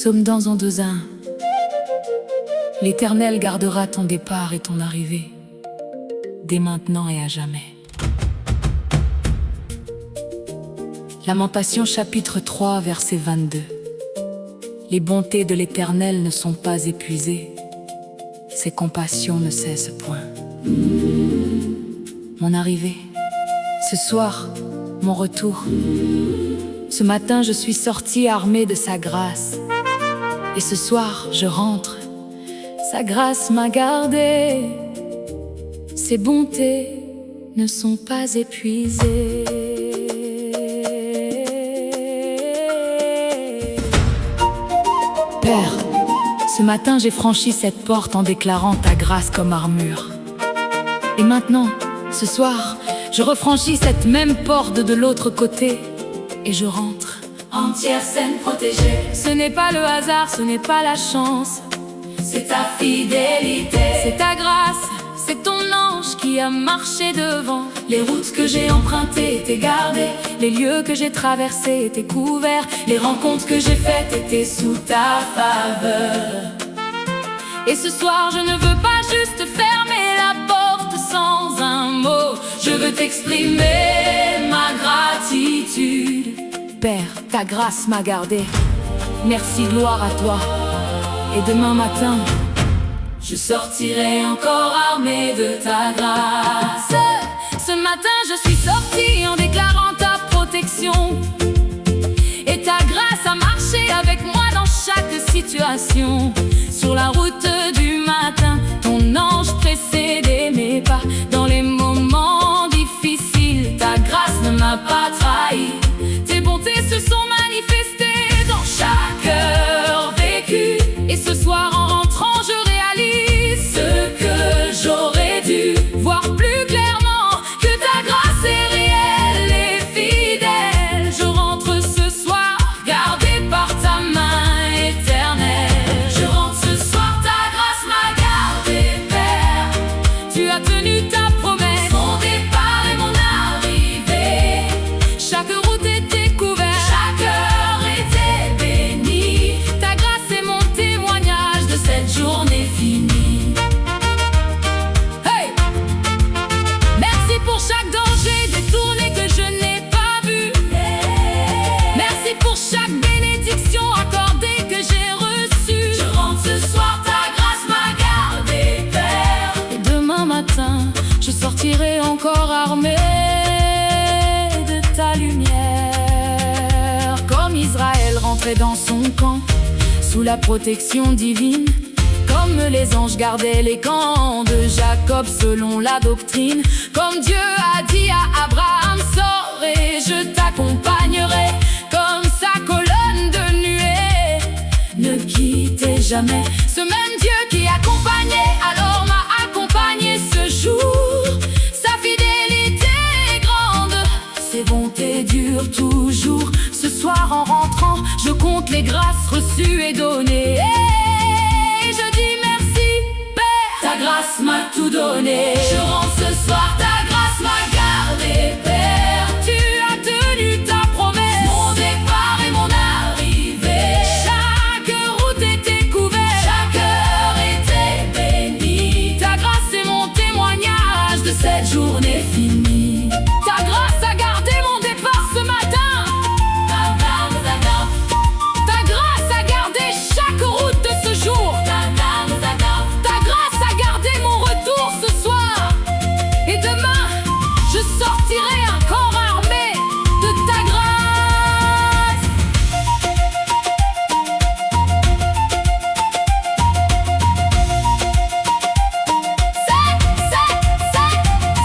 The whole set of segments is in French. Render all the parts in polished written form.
Psaume dans en 2:1. L'Éternel gardera ton départ et ton arrivée, dès maintenant et à jamais. Lamentation chapitre 3 verset 22. Les bontés de l'Éternel ne sont pas épuisées, ses compassions ne cessent point. Mon arrivée, ce soir, mon retour. Ce matin je suis sortie armée de sa grâce, et ce soir je rentre. Sa grâce m'a gardée, ses bontés ne sont pas épuisées. Père, ce matin j'ai franchi cette porte en déclarant ta grâce comme armure. Et maintenant, ce soir, je refranchis cette même porte de l'autre côté et je rentre. Entière, saine, protégée. Ce n'est pas le hasard, ce n'est pas la chance, c'est ta fidélité, c'est ta grâce, c'est ton ange qui a marché devant. Les routes que j'ai empruntées étaient gardées, les lieux que j'ai traversés étaient couverts, les rencontres que j'ai faites étaient sous ta faveur. Et ce soir je ne veux pas juste fermer la porte sans un mot, je veux t'exprimer ma gratitude. Père, ta grâce m'a gardé, merci, gloire à toi. Et demain matin, je sortirai encore armée de ta grâce. Ce matin, je suis sortie en déclarant ta protection. Et ta grâce a marché avec moi dans chaque situation. Sur la route du matin, ton ange précédait mes pas. Dans les moments difficiles, ta grâce ne m'a pas trahi. Tes bontés se sont manifestées dans chaque heure vécue. Et ce soir en rentrant je réalise ce que j'aurais dû voir plus clairement, que ta grâce est réelle et fidèle. Je rentre ce soir gardé par ta main éternelle. Je rentre ce soir, ta grâce m'a gardé, Père. Tu as tenu ta promesse, mon départ et mon arrivée. Chaque route était couverte, chaque heure était bénie. Ta grâce est mon témoignage de cette journée finie. Hey! Merci pour chaque danger détourné que je n'ai pas vu. Merci pour chaque bénédiction accordée que j'ai reçue. Je rentre ce soir, ta grâce m'a gardé, Père. Et demain matin, je sortirai encore armée de ta lumière. Comme Israël rentrait dans son camp, sous la protection divine, comme les anges gardaient les camps de Jacob selon la doctrine. Comme Dieu a dit à Abraham, sors et je t'accompagnerai. Comme sa colonne de nuée ne quittait jamais. Ce même Dieu qui accompagnait alors m'a accompagné ce jour. Sa fidélité est grande, ses bontés durent toujours. Ce soir en rentrant, je compte les grâces reçues et données. Et je dis merci, Père, ta grâce m'a tout donné. Je rentre ce soir, ta grâce m'a gardé, Père. Tu as tenu ta promesse, mon départ et mon arrivée. Chaque route était couverte, chaque heure était bénie. Ta grâce est mon témoignage de cette journée finie. Ta grâce a gardé mon départ ce matin. Ta grâce a gardé chaque route de ce jour. Ta grâce a gardé mon retour ce soir. Et demain, je sortirai encore armée de ta grâce.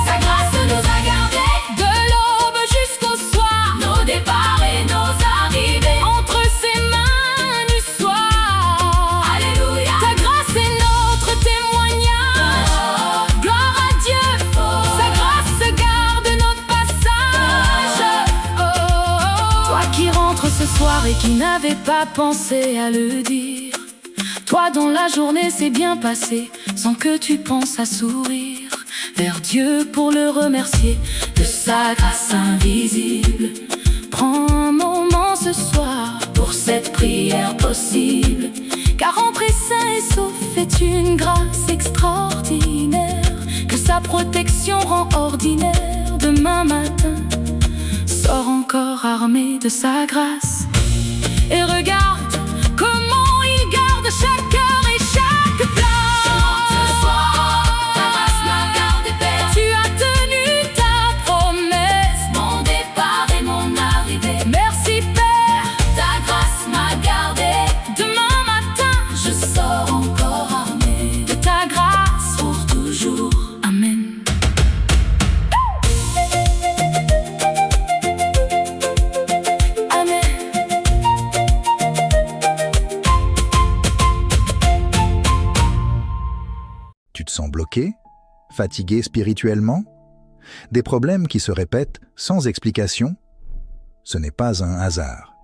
Sa grâce nous a gardés de l'aube jusqu'au soir. Nos départs et nos arrivées entre ses mains du soir. Alléluia. Ta grâce est notre témoignage. Gloire à Dieu. Sa grâce garde notre passage. Toi qui rentres ce soir et qui n'avais pas pensé à le dire. Toi dont la journée s'est bien passée sans que tu penses à sourire vers Dieu pour le remercier de sa grâce invisible. Prends un moment ce soir pour cette prières possibles, car entrer sain et sauf est une grâce extraordinaire, que sa protection rend ordinaire. Demain matin, sors encore armé de sa grâce, et regarde comment il garde chaque cœur et chaque place. Chante ce soir, ta grâce m'a gardé, Père. Tu as tenu ta promesse, mon départ et mon arrivée. Merci, Père, ta grâce m'a gardé. Demain matin, je sors encore armé de ta grâce pour toujours. Amen. Tu te sens bloqué, fatigué spirituellement? Des problèmes qui se répètent sans explication? Ce n'est pas un hasard.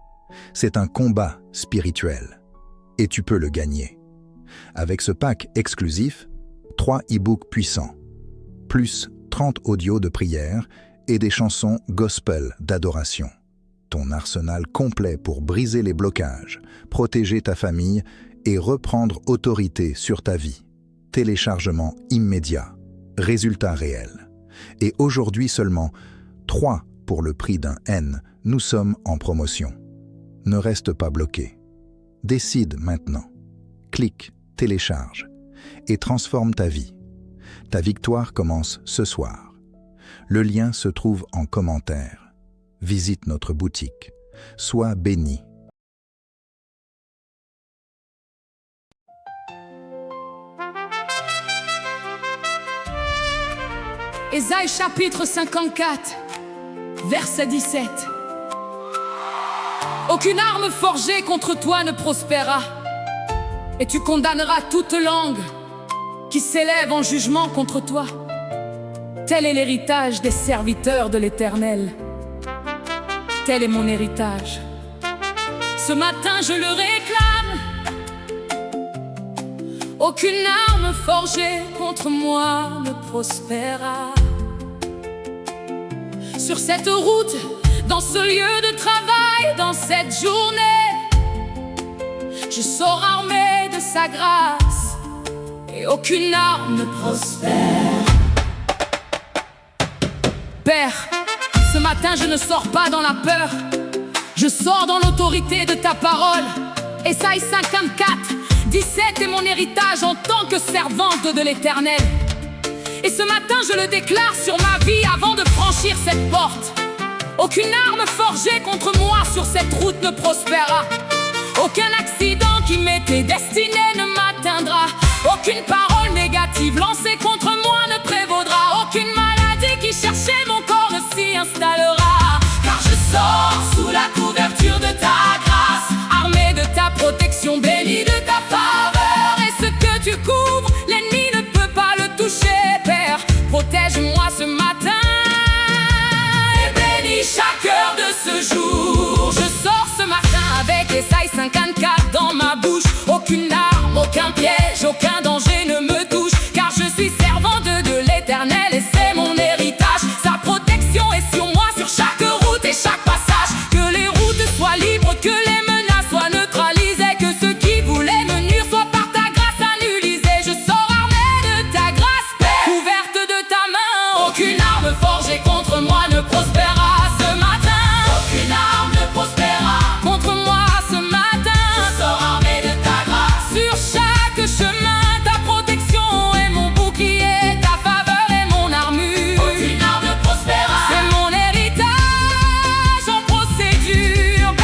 C'est un combat spirituel. Et tu peux le gagner. Avec ce pack exclusif, 3 e-books puissants, plus 30 audios de prière et des chansons gospel d'adoration. Ton arsenal complet pour briser les blocages, protéger ta famille et reprendre autorité sur ta vie. Téléchargement immédiat, résultat réel. Et aujourd'hui seulement, 3 pour le prix d'un N, nous sommes en promotion. Ne reste pas bloqué. Décide maintenant. Clique, télécharge et transforme ta vie. Ta victoire commence ce soir. Le lien se trouve en commentaire. Visite notre boutique. Sois béni. Ésaïe chapitre 54, verset 17. Aucune arme forgée contre toi ne prospérera, et tu condamneras toute langue qui s'élève en jugement contre toi. Tel est l'héritage des serviteurs de l'Éternel. Tel est mon héritage. Ce matin je le réclame. Aucune arme forgée contre moi ne prospérera. Sur cette route, dans ce lieu de travail, dans cette journée, je sors armé de sa grâce et aucune arme ne prospère. Père, ce matin je ne sors pas dans la peur, je sors dans l'autorité de ta parole. Ésaïe 54, 17 est mon héritage en tant que servante de l'Éternel. Et ce matin je le déclare sur ma vie avant de franchir cette porte. Aucune arme forgée contre moi sur cette route ne prospérera. Aucun accident qui m'était destiné ne m'atteindra. Aucune parole négative lancée contre moi ne prévaudra. Aucune maladie qui cherchait mon corps ne s'y installera. Car je sors sous la couverture de ta grâce, armé de ta protection, béni de ta faveur. Et ce que tu couvres, l'ennemi ne peut pas le toucher. Père, protège-moi ce matin et bénis chaque heure de ce jour. Je sors ce matin avec Ésaïe 54 dans ma bouche. Aucune arme, aucun piège, aucun danger ne me touche. Car je suis servante de l'Éternel et c'est mon héritage. Sa protection est sur moi, sur chaque route et chaque passage. Que les routes soient libres, que les menaces soient neutralisées, que ceux qui voulaient me nuire soient par ta grâce annulisés. Je sors armé de ta grâce, Père, couverte de ta main. Aucune arme forgée contre moi ne prospérera ce matin. Aucune arme ne prospérera contre moi ce matin. Je sors armé de ta grâce sur chaque chemin. Ta protection est mon bouclier, ta faveur est mon armure. Aucune arme ne prospérera, c'est mon héritage en procédure.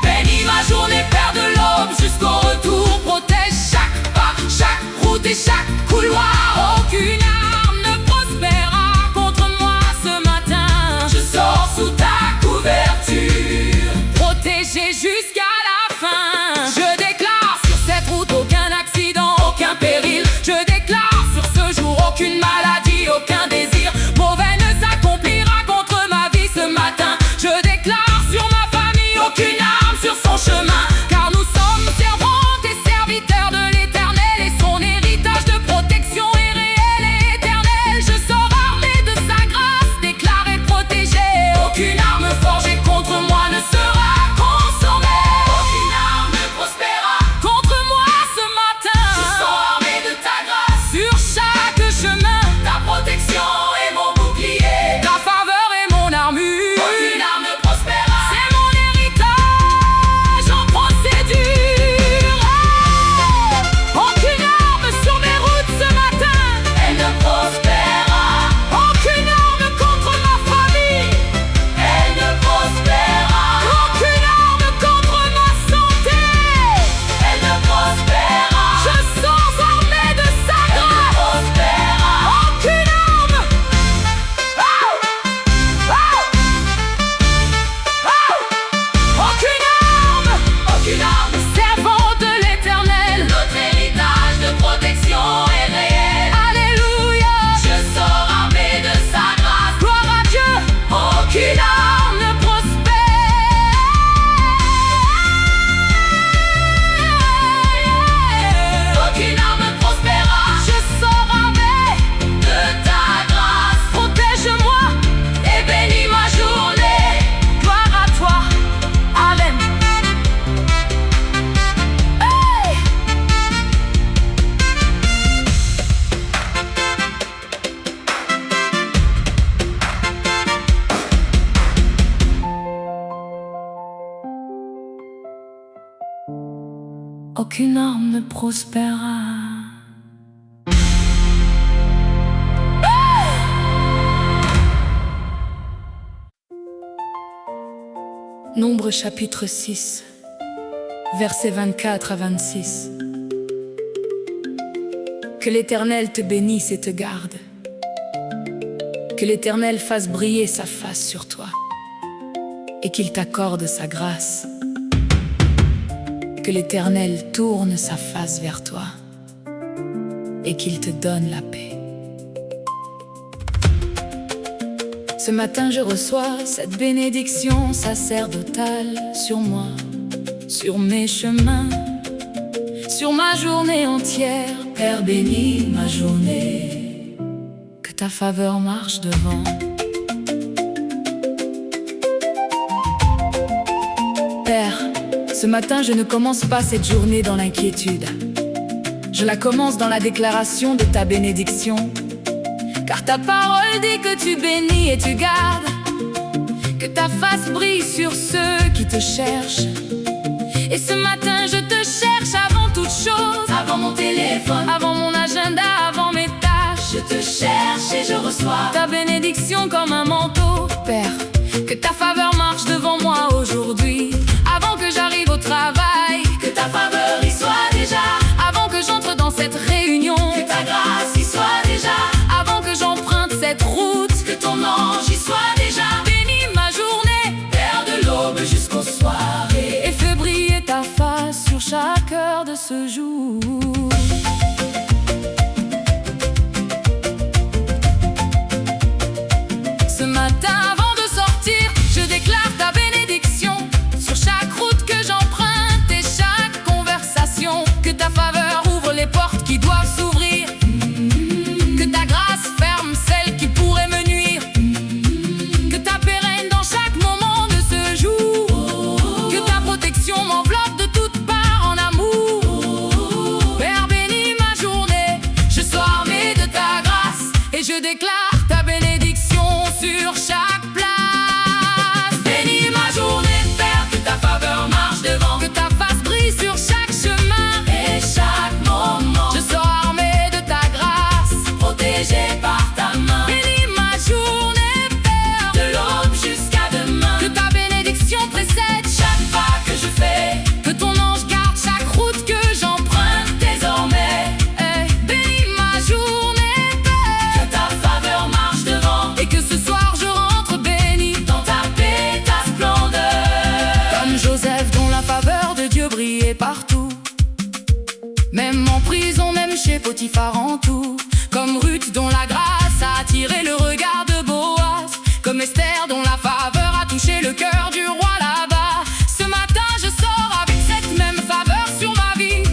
Bénis ma journée, Père, de l'aube jusqu'au retour. Protège chaque pas, chaque route et chaque couloir. Aucune arme ne prospérera contre moi ce matin. Je sors sous ta couverture, protégé jusqu'à la fin. Je déclare sur cette route aucun accident, aucun péril. Je déclare sur ce jour aucune maladie, aucun désir mauvais ne s'accomplira contre ma vie ce matin. Je déclare sur ma famille aucune arme sur son chemin. Car nous sommes servantes et serviteurs de l'Éternel et son héritage de aucune arme ne prospérera. Nombre chapitre 6, versets 24 à 26. Que l'Éternel te bénisse et te garde. Que l'Éternel fasse briller sa face sur toi et qu'il t'accorde sa grâce. Que l'Éternel tourne sa face vers toi et qu'il te donne la paix. Ce matin je reçois cette bénédiction sacerdotale sur moi, sur mes chemins, sur ma journée entière. Père, bénis ma journée, que ta faveur marche devant. Père, ce matin je ne commence pas cette journée dans l'inquiétude. Je la commence dans la déclaration de ta bénédiction. Car ta parole dit que tu bénis et tu gardes, que ta face brille sur ceux qui te cherchent. Et ce matin je te cherche avant toute chose, avant mon téléphone, avant mon agenda, avant mes tâches. Je te cherche et je reçois ta bénédiction comme un manteau. Père, que ta faveur marche devant moi aujourd'hui, avant que j'arrive au travail. Que ta faveur y soit déjà, avant que j'entre dans cette réunion. Que ta grâce y soit déjà, j'emprunte cette route, que ton ange y soit déjà. Bénis ma journée, Père, de l'aube jusqu'au soir, et fais briller ta face sur chaque heure de ce jour. Ce matin avant de sortir, je déclare ta bénédiction sur chaque route que j'emprunte et chaque conversation. Que ta faveur ouvre les portes qui doivent s'ouvrir, que ta grâce ferme celles qui pourraient me nuire, que ta paix règne dans chaque moment de ce jour, que ta protection m'enveloppe de toutes parts en amour. Père, bénis ma journée, je sois armé de ta grâce et je déclare ta bénédiction sur chaque place. Bénis ma journée, Père, que ta faveur marche devant, que ta face brille sur chaque chemin et chaque moment. Je sois armé de ta grâce, protégé par ta main. Bénis ma journée, Père, de l'aube jusqu'à demain. Que ta bénédiction précède chaque pas que je fais, que ton ange garde chaque route que j'emprunte désormais. Bénis ma journée, Père, que ta faveur marche devant, et que ce soir je rentre béni dans ta paix, ta splendeur. Comme Joseph dont la faveur de Dieu brillait partout, même en prison, même chez Potiphar en tout. Comme Ruth dont la grâce a attiré le regard de Boaz, comme Esther dont la faveur a touché le cœur du roi là-bas. Ce matin je sors avec cette même faveur sur ma vie.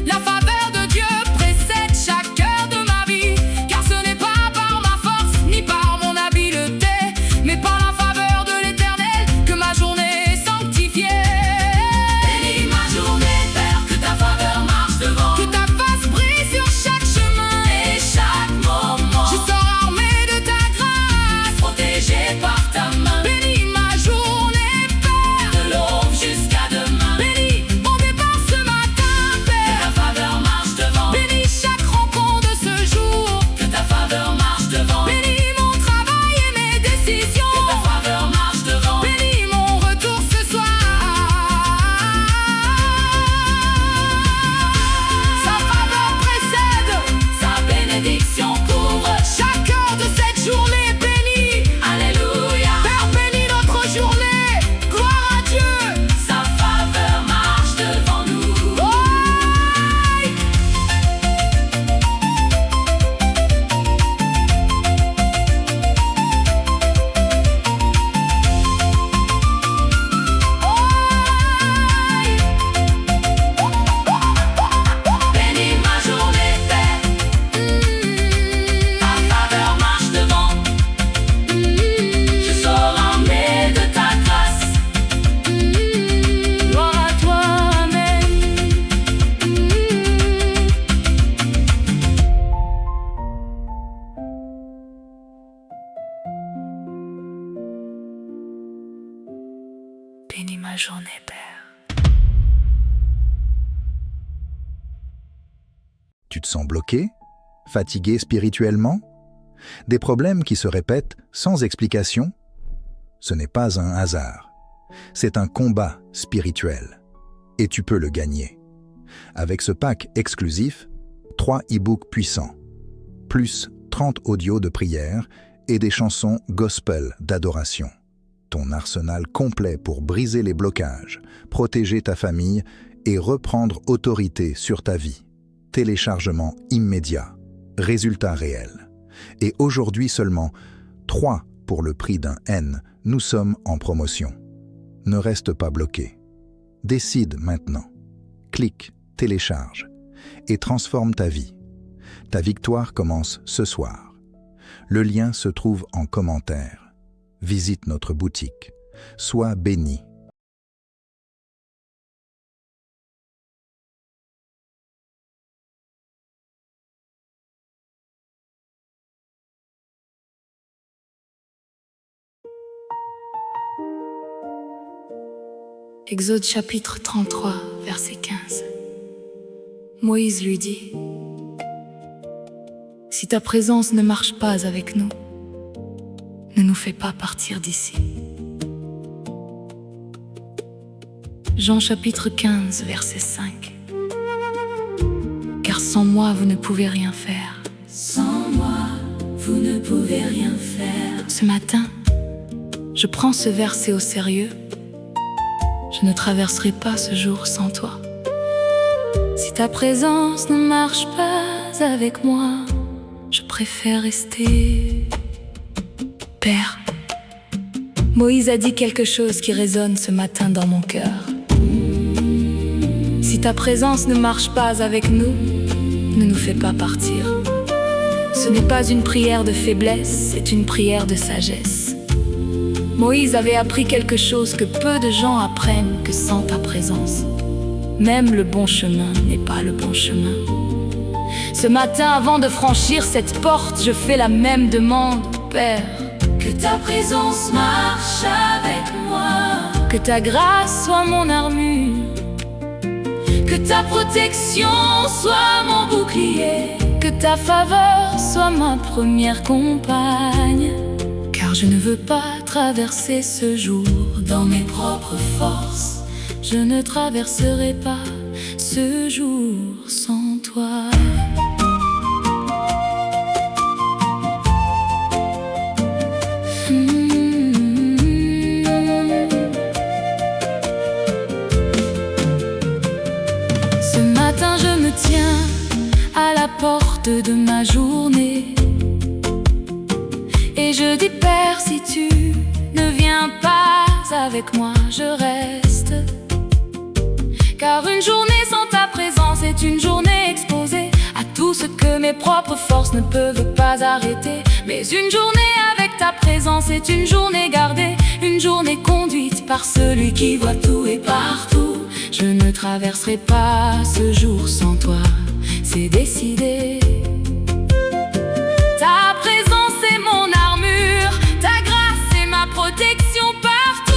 La faveur de Dieu précède chaque heure de ma vie, car ce n'est pas par ma force ni par mon habileté, mais par la faveur de l'Éternel que ma journée est sanctifiée. Bénis ma journée, Père, que ta faveur marche devant, que ta face brille sur chaque chemin et chaque moment. Je sors armé de ta grâce, protégé par ta main. Bénis ma journée, Père, de l'aube jusqu'à demain. Bénis mon départ ce matin, Père, que ta faveur marche devant. Bénis chaque rencontre de ce jour, que ta faveur marche devant. Bénis mon travail et mes décisions, que ta faveur marche devant. Bénis mon retour ce soir. Sa faveur précède, sa bénédiction couvre chaque heure de cette journée bénie. Alléluia. Père, bénis notre journée, gloire à Dieu. Sa faveur marche devant nous. Oh! Bénis ma journée, Père, ta faveur marche devant. Je sors armé de ta grâce. Gloire à toi, Amen. Bénis ma journée, Père. te sens bloqué, fatigué spirituellement? Des problèmes qui se répètent sans explication? Ce n'est pas un hasard. C'est un combat spirituel. Et tu peux le gagner. Avec ce pack exclusif, 3 e-books puissants, plus 30 audios de prière et des chansons gospel d'adoration. Ton arsenal complet pour briser les blocages, protéger ta famille et reprendre autorité sur ta vie. Téléchargement immédiat, résultat réel. Et aujourd'hui seulement, 3 pour le prix d'un N, nous sommes en promotion. Ne reste pas bloqué. Décide maintenant. Clique, télécharge et transforme ta vie. Ta victoire commence ce soir. Le lien se trouve en commentaire. Visite notre boutique. Sois béni. Exode chapitre 33, verset 15. Moïse lui dit: Si ta présence ne marche pas avec nous, ne nous fais pas partir d'ici. Jean chapitre 15, verset 5. Car sans moi, vous ne pouvez rien faire. Sans moi, vous ne pouvez rien faire. Ce matin, je prends ce verset au sérieux. Je ne traverserai pas ce jour sans toi. Si ta présence ne marche pas avec moi, je préfère rester. Père, Moïse a dit quelque chose qui résonne ce matin dans mon cœur. Si ta présence ne marche pas avec nous, ne nous fais pas partir. Ce n'est pas une prière de faiblesse, c'est une prière de sagesse. Moïse avait appris quelque chose que peu de gens apprennent, que sans ta présence, même le bon chemin n'est pas le bon chemin. Ce matin, avant de franchir cette porte, je fais la même demande, Père. Que ta présence marche avec moi. Que ta grâce soit mon armure. Que ta protection soit mon bouclier. Que ta faveur soit ma première compagne. Car je ne veux pas traverser ce jour dans mes propres forces. Je ne traverserai pas ce jour sans toi. Ce matin je me tiens à la porte de ma journée et je dis Père, si tu ne viens pas avec moi, je reste. Car une journée sans ta présence est une journée exposée à tout ce que mes propres forces ne peuvent pas arrêter. Mais une journée avec ta présence est une journée gardée, une journée conduite par celui qui voit tout et partout. Je ne traverserai pas ce jour sans toi, c'est décidé. Ta présence est mon armure, ta grâce est ma protection partout.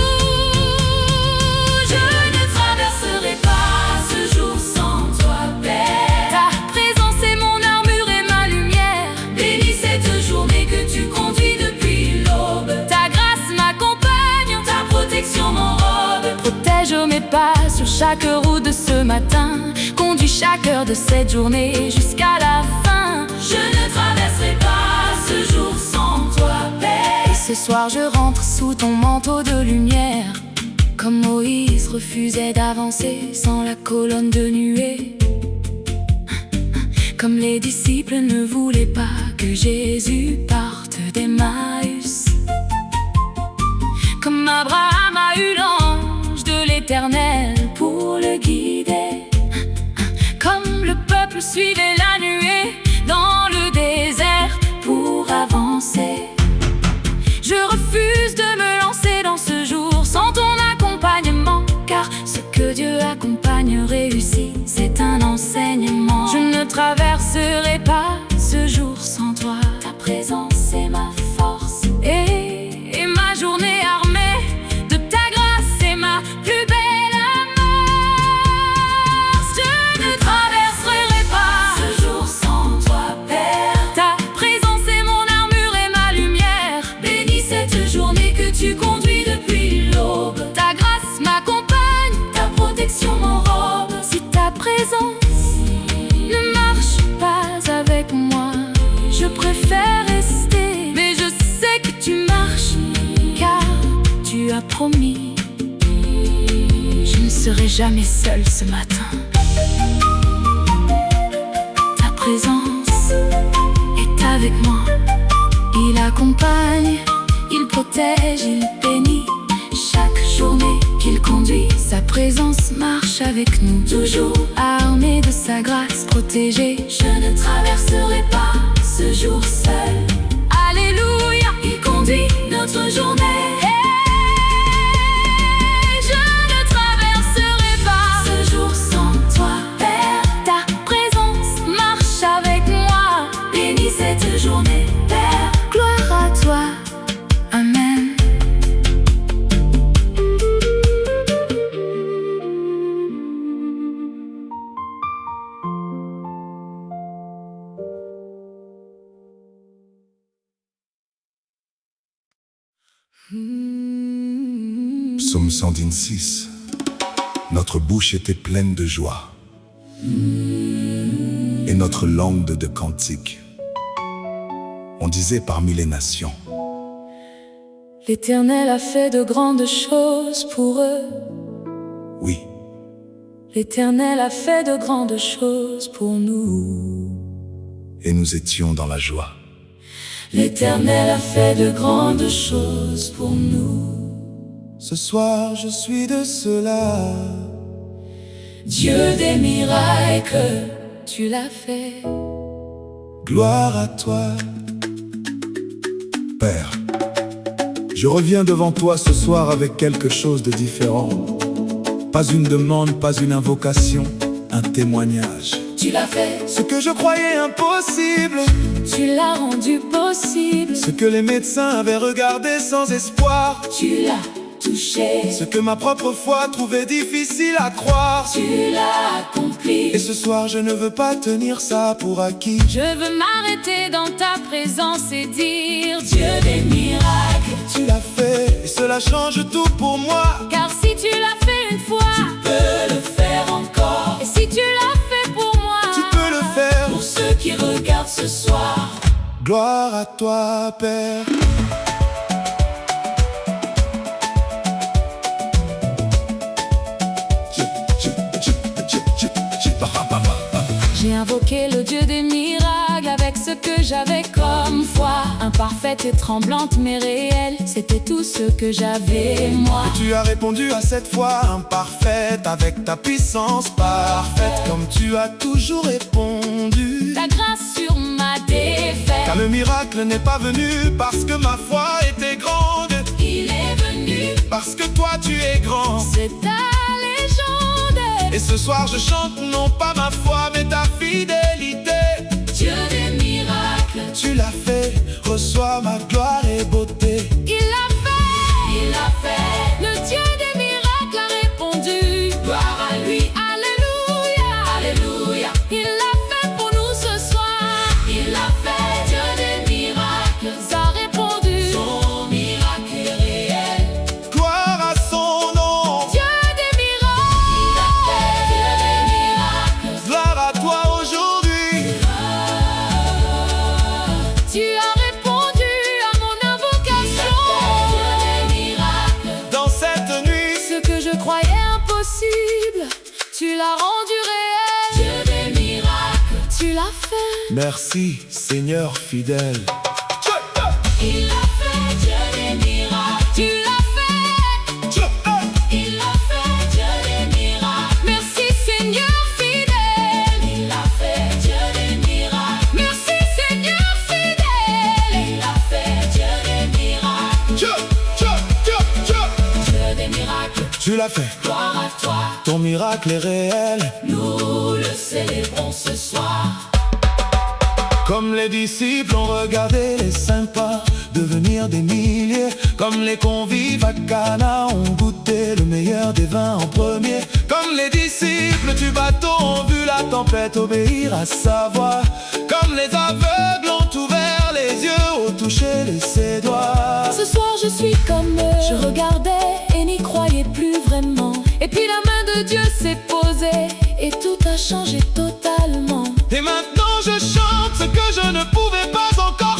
Je ne traverserai pas ce jour sans toi, Père. Ta présence est mon armure et ma lumière. Bénis cette journée que tu conduis depuis l'aube. Ta grâce m'accompagne, ta protection m'enrobe. Protège mes pas sur chaque roue de ce matin. Conduis chaque heure de cette journée jusqu'à la fin. Je ne traverserai pas ce jour sans toi, Père. Et ce soir je rentre sous ton manteau de lumière. Comme Moïse refusait d'avancer sans la colonne de nuée. Comme les disciples ne voulaient pas que Jésus parte d'Emmaüs. Comme Abraham a eu l'ange de l'Éternel pour le guider. Comme le peuple suivait la nuée dans le désert pour avancer. Je refuse de me lancer dans ce jour sans ton accompagnement. Car ce que Dieu accompagne réussit, c'est un enseignement. Je ne traverserai pas ce jour sans toi. Ta présence est ma force et ma journée armée de ta grâce est ma plus belle amorce. Je ne traverserai pas ce jour sans faire rester. Mais je sais que tu marches, car tu as promis. Je ne serai jamais seule ce matin. Ta présence est avec moi. Il accompagne, il protège, il bénit. Chaque journée qu'il conduit, sa présence marche avec nous. Toujours armé de sa grâce, protégé. Je ne traverserai pas ce jour seul. Alléluia, Il conduit notre journée. je ne traverserai pas Ce jour sans toi, Père. ta présence marche avec moi. Bénis cette journée, Père. Gloire à toi, Amen. Psaume 106. Notre bouche était pleine de joie et notre langue de cantiques. On disait parmi les nations: L'Éternel a fait de grandes choses pour eux. oui, L'Éternel a fait de grandes choses pour nous. et nous étions dans la joie. L'Éternel a fait de grandes choses pour nous. Ce soir, je suis de ceux-là. Dieu des miracles, tu l'as fait. Gloire à toi, Père. Je reviens devant toi ce soir avec quelque chose de différent. Pas une demande, pas une invocation, un témoignage. Tu l'as fait, Ce que je croyais impossible, tu l'as rendu possible. ce que les médecins avaient regardé sans espoir, Tu l'as touché, ce que ma propre foi trouvait difficile à croire. tu l'as accompli. Et ce soir, je ne veux pas tenir ça pour acquis. Je veux m'arrêter dans ta présence et dire Dieu des miracles. Tu l'as fait, et cela change tout pour moi. Car si tu l'as fait une fois, Peux le faire encore. et si tu l'as fait pour moi, Tu peux le faire. Pour ceux qui regardent ce soir, Gloire à toi, Père. j'ai invoqué le Dieu des miracles avec ce que j'avais comme foi. Imparfaite et tremblante mais réelle, c'était tout ce que j'avais moi. Tu as répondu à cette foi imparfaite avec ta puissance parfaite, comme tu as toujours répondu. Ta grâce sur ma défaite, Car le miracle n'est pas venu parce que ma foi était grande, il est venu. parce que toi tu es grand. c'est ta légende. Et ce soir je chante non pas ma foi mais ta fidélité. Dieu des miracles, Tu l'as fait, reçois ma gloire et beauté. Il l'a fait, il a fait. le Dieu des miracles a répondu. Gloire à lui, Alléluia, alléluia. il l'a fait pour nous ce soir. Il a fait. Dieu des miracles, A répondu. son miracle est réel. Gloire à son nom, Dieu des miracles, Il a fait. Dieu des miracles, gloire à toi aujourd'hui. tu as répondu à mon invocation. Dieu des miracles. Dans cette nuit, Ce que je croyais impossible, tu l'as rendu réel. Dieu des miracles, Tu l'as fait. merci Seigneur fidèle. il a fait. Dieu des miracles, Tu l'as fait. il a fait. Dieu des miracles, Merci Seigneur fidèle. il a fait. Dieu des miracles, Merci Seigneur fidèle. il a fait. Dieu des miracles, Dieu des miracles. Tu l'as fait, Gloire à toi, ton miracle est réel. nous le célébrons ce soir. Comme les disciples ont regardé les saints pas devenir des milliers, comme les convives à Cana ont goûté le meilleur des vins en premier, comme les disciples du bateau ont vu la tempête obéir à sa voix, comme les aveugles ont ouvert les yeux au toucher ses doigts. Ce soir je suis comme eux. Je regardais et n'y croyais plus vraiment. Et puis la main de Dieu s'est posée et tout a changé totalement. Et maintenant je chante ce que je ne pouvais pas encore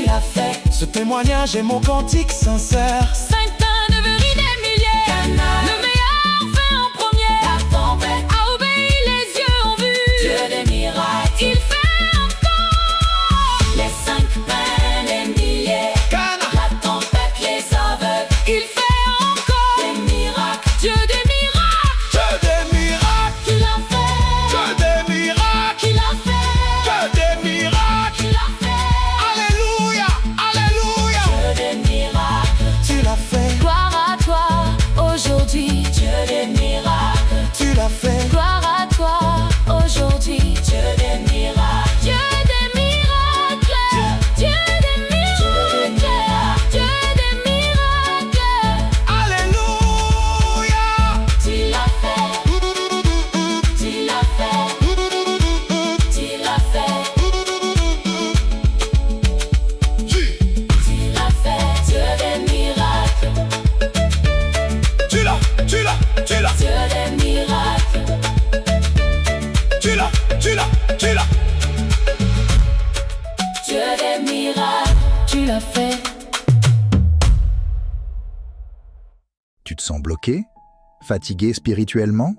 l'as fait. Ce témoignage est mon cantique sincère. Saint-Un devenus des milliers, Canal, le meilleur fait en premier. la tempête, A obéi, les yeux ont vu. Dieu des miracles. Il fait encore Les 5 pains, les milliers, Cana, la tempête, les aveugles. Il fait encore Des miracles, Dieu des miracles. que des miracles, tu l'as fait. que des miracles, Tu l'as fait. que des miracles. Tu l'as fait. Alléluia, alléluia. Dieu des miracles. Tu l'as fait, Gloire à toi aujourd'hui. Dieu des miracles. tu l'as fait. Gloire à toi aujourd'hui. Dieu des miracles. Dieu des miracles. Dieu des miracles. Dieu des miracles. Alléluia. Tu l'as fait. Tu l'as fait. Tu l'as fait. Tu l'as fait. Dieu des miracles. Tu l'as, tu l'as, tu l'as, Dieu des miracles. tu l'as, tu l'as, tu l'as. Dieu des miracles. Tu l'as fait. Tu te sens bloqué? Fatigué spirituellement?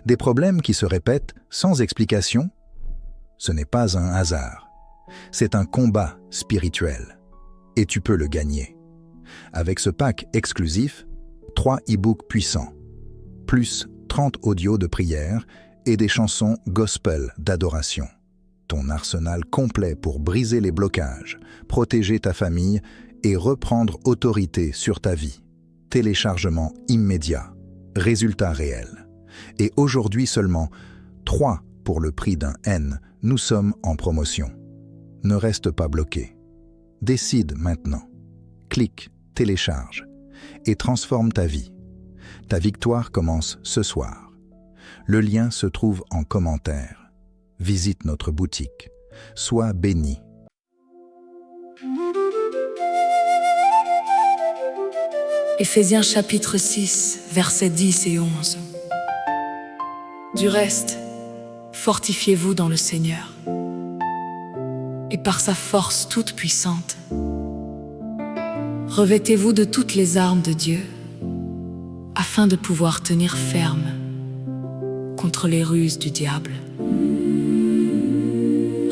Des problèmes qui se répètent sans explication? Ce n'est pas un hasard. C'est un combat spirituel. Et tu peux le gagner. Avec ce pack exclusif, 3 e-books puissants, plus 30 audios de prière et des chansons gospel d'adoration. Ton arsenal complet pour briser les blocages, protéger ta famille et reprendre autorité sur ta vie. Téléchargement immédiat, résultat réel. Et aujourd'hui seulement, 3 pour le prix d'un N, nous sommes en promotion. Ne reste pas bloqué. Décide maintenant. Clique, télécharge et transforme ta vie. Ta victoire commence ce soir. Le lien se trouve en commentaire. Visite notre boutique. Sois béni. Éphésiens chapitre 6, versets 10 et 11. Du reste, fortifiez-vous dans le Seigneur et par sa force toute puissante. Revêtez-vous de toutes les armes de Dieu afin de pouvoir tenir ferme contre les ruses du diable.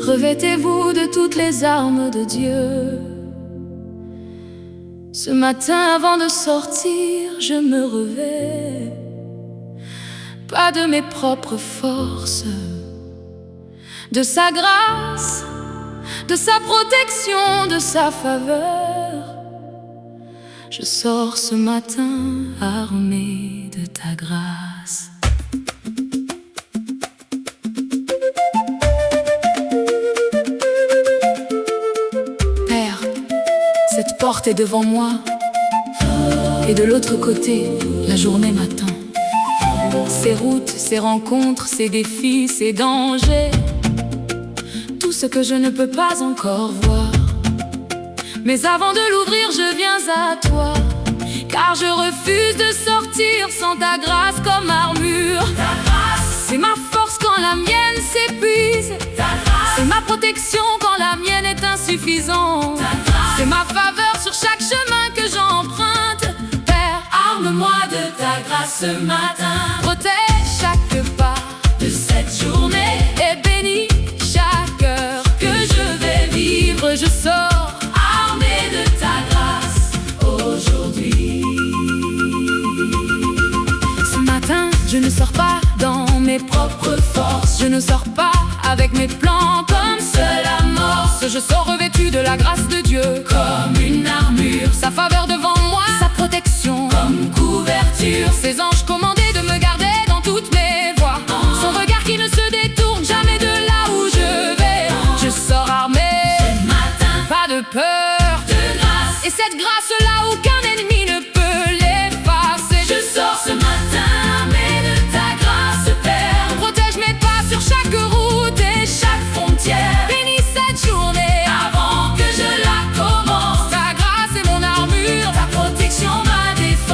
Revêtez-vous de toutes les armes de Dieu. Ce matin avant de sortir, je me revais, pas de mes propres forces, de sa grâce, de sa protection, de sa faveur. Je sors ce matin armé de ta grâce. Père, cette porte est devant moi, et de l'autre côté, la journée m'attend. Ces routes, ces rencontres, ces défis, ces dangers, tout ce que je ne peux pas encore voir. Mais avant de l'ouvrir, je viens à toi, car je refuse de sortir sans ta grâce comme armure. Ta grâce, C'est ma force quand la mienne s'épuise, ta grâce, c'est ma protection quand la mienne est insuffisante. ta grâce. C'est ma faveur sur chaque chemin que j'emprunte. Père, Arme-moi de ta grâce ce matin, protège chaque pas de cette journée et bénis chaque heure que je vais vivre. je sors. Armé de ta grâce aujourd'hui. Ce matin, je ne sors pas dans mes propres forces. Je ne sors pas avec mes plans comme Seule amorce, je sors revêtu de la grâce de Dieu, comme une armure, sa faveur devant moi, sa protection, comme couverture. ses anges commandés de me garder dans toutes mes voies, son regard qui ne se détourne jamais de là où je vais. Je sors armé, Ce matin, pas de peur, de grâce, et cette grâce-là, aucun ennemi ne peut l'effacer. je sors ce matin armé de ta grâce, Père. Protège mes pas sur chaque route et chaque Frontière, bénis cette journée. avant que je la commence, Ta grâce est mon armure, ta protection, ma défense.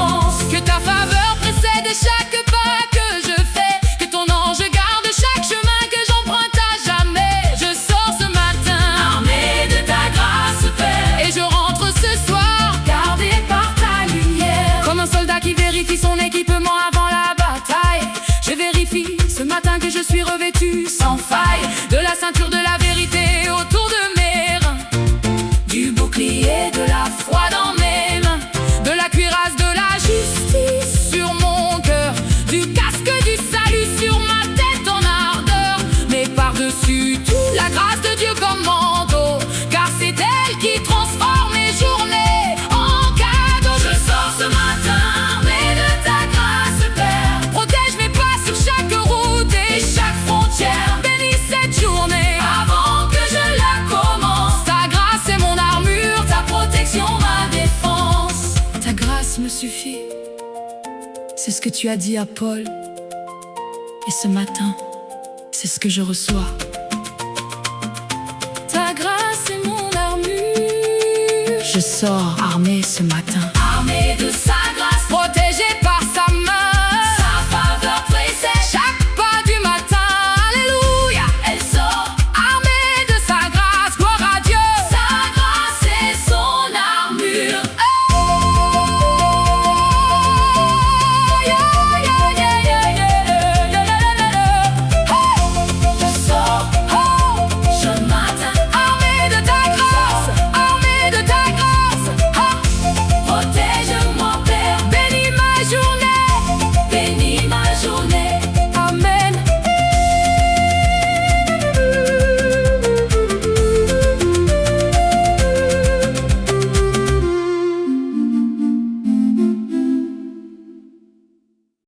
c'est ce que tu as dit à Paul. Et ce matin, c'est ce que je reçois. Ta grâce est mon armure. Je sors armé ce matin. Armée